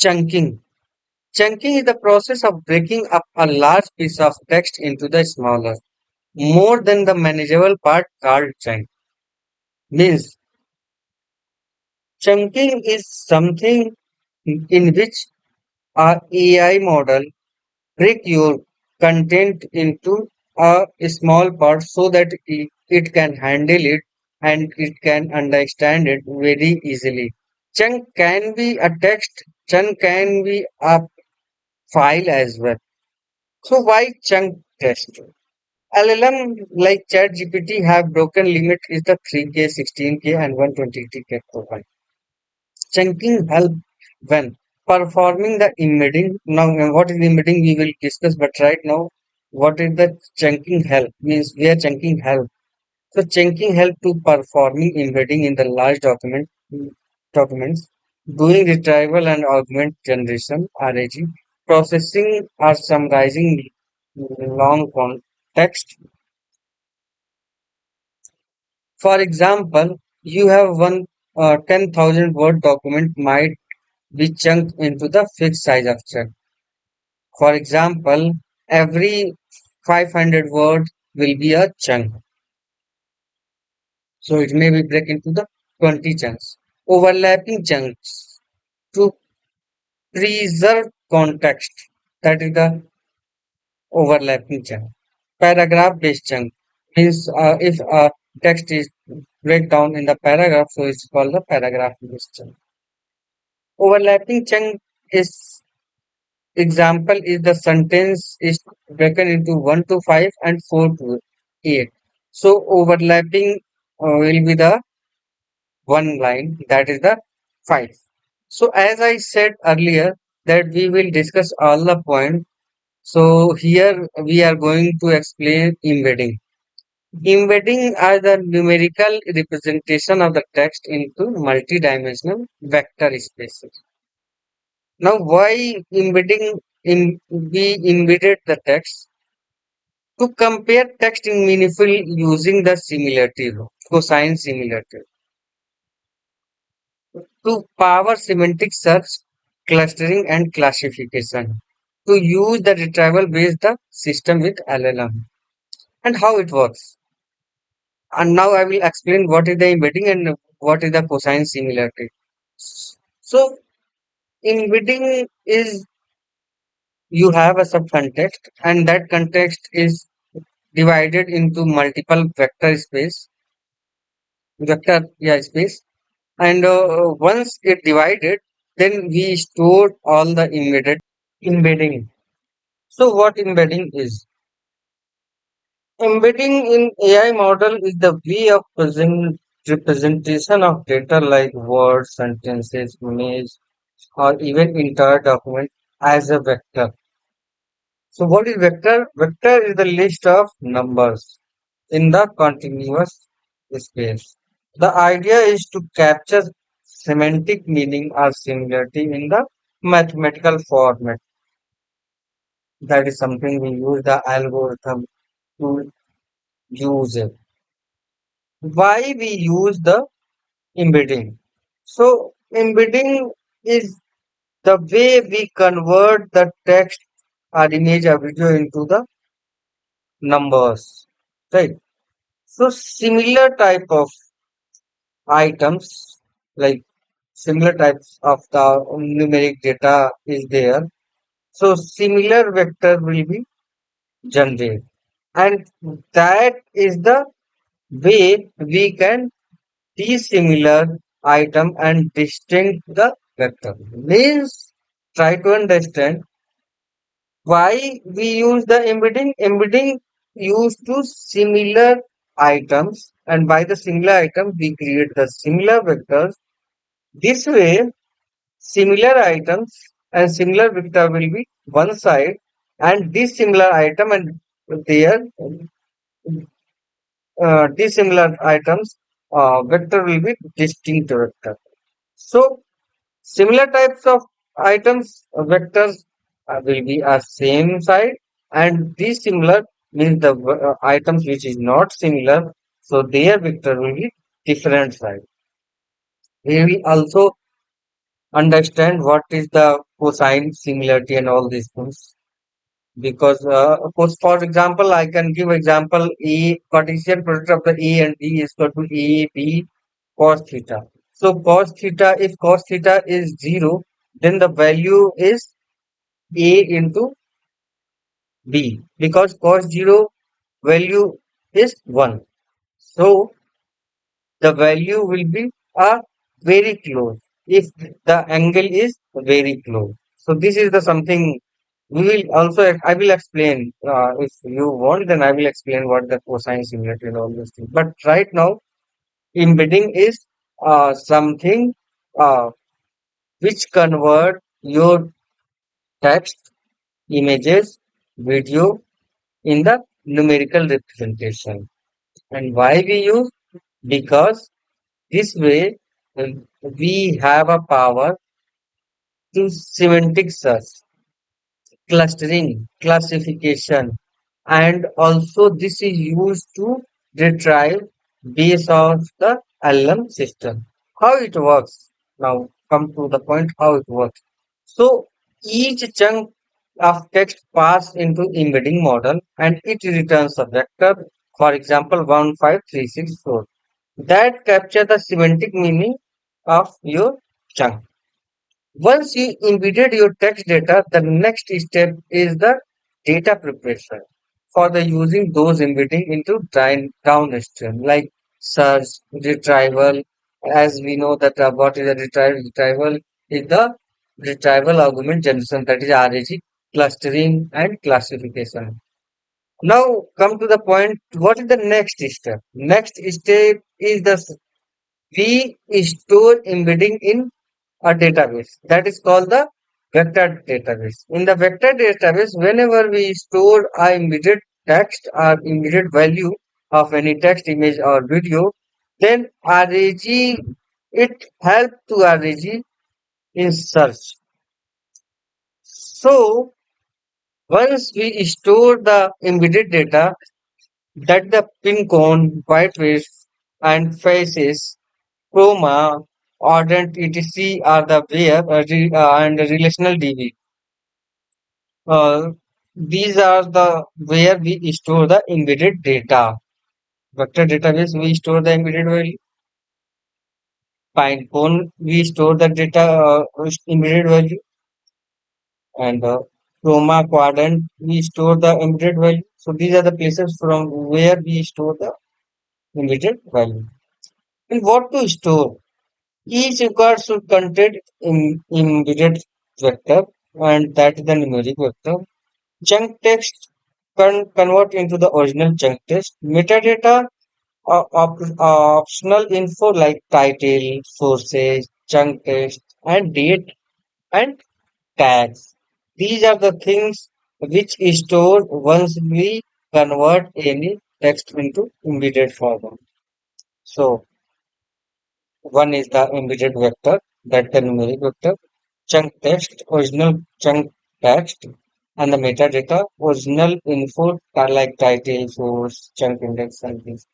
Chunking. Chunking is the process of breaking up a large piece of text into the smaller, more than the manageable part called chunk. Means chunking is something in which a AI model break your content into a small part so that it can handle it and it can understand it very easily. Chunk can be a text, chunk can be a file as well. So why chunk test? LLM like ChatGPT have broken limit is the 3K, 16K and 120K profile. Chunking help when performing the embedding. Now, what is embedding we will discuss, but right now, what is the chunking help? Means where chunking help. So chunking help to performing embedding in the large documents, doing retrieval and augment generation (RAG), processing or summarizing long context. For example, you have one 10,000 word document might be chunked into the fixed size of chunk. For example, every 500 word will be a chunk. So it may be break into the 20 chunks. Overlapping chunks to preserve context. That is the overlapping chunk. Paragraph based chunk means if a text is break down in the paragraph, so it's called the paragraph based chunk. Overlapping chunk is example is the sentence is broken into 1 to 5 and 4 to 8. So overlapping will be the one line that is the 5. So as I said earlier that we will discuss all the points. So here we are going to explain embedding. Embedding are the numerical representation of the text into multidimensional vector spaces. Now, why embedding in we embedded the text to compare text in meaningful using the similarity rule, cosine similarity, to power semantic search, clustering, and classification, to use the retrieval based the system with LLM and how it works. And now I will explain what is the embedding and what is the cosine similarity. So, embedding is you have a subcontext and that context is divided into multiple vector space and once it divided then we stored all the embedding. So what embedding is? Embedding in AI model is the way of representation of data like words, sentences, image, or even entire document as a vector. So what is vector? Vector is the list of numbers in the continuous space. The idea is to capture semantic meaning or similarity in the mathematical format. That is something we use the algorithm to use it. Why we use the embedding? So embedding is the way we convert the text or image or video into the numbers. Right. So similar type of items like similar types of the numeric data is there. So similar vector will be generated. And that is the way we can dissimilar item and distinct the vector. Means try to understand why we use the embedding. Embedding used to similar items and by the similar item we create the similar vectors. This way similar items and similar vector will be one side and dissimilar item and their dissimilar items vector will be distinct vector. So similar types of items vectors will be a same side and dissimilar means the items which is not similar so their vector will be different side. We will also understand what is the cosine similarity and all these things. Because for example, I can give example A Cartesian product of the A and B is equal to A B cos theta. So cos theta, if cos theta is 0, then the value is A into B because cos 0 value is 1. So the value will be very close if the angle is very close. So this is the something we will also I will explain if you want, then I will explain what the cosine similarity and all those things. But right now embedding is something uh, which convert your text, images, video in the numerical representation. And why we use? Because this way we have a power to semantic search, clustering, classification, and also this is used to retrieve base of the LM system. How it works? Now come to the point how it works. So each chunk of text pass into embedding model and it returns a vector, for example 15364, that capture the semantic meaning of your chunk. Once you embedded your text data, the next step is the data preparation for the using those embedding into downstream like search, retrieval. As we know that what is a retrieval? Retrieval is the retrieval augment generation, that is RAG, clustering and classification. Now come to the point. What is the next step? Next step is we store embedding in a database that is called the vector database. In the vector database, whenever we store our embedded text or embedded value of any text, image, or video, then RAG it helps to RAG in search. So once we store the embedded data, that the pin cone, white waves, and faces chroma, ardent, etc. are the where and relational DB. Uh, these are the where we store the embedded data. Vector database we store the embedded value. Pinecone we store the data embedded value, and chroma quadrant we store the embedded value. So these are the places from where we store the embedded value. And what to store? Each record should contain embedded vector, and that is the numeric vector. Chunk text convert into the original chunk text. Metadata optional info like title, sources, chunk text, and date and tags. These are the things which is stored once we convert any text into embedded format. So one is the embedded vector, that the numeric vector, chunk text, original chunk text, and the metadata, original info like title, source, chunk index, and things.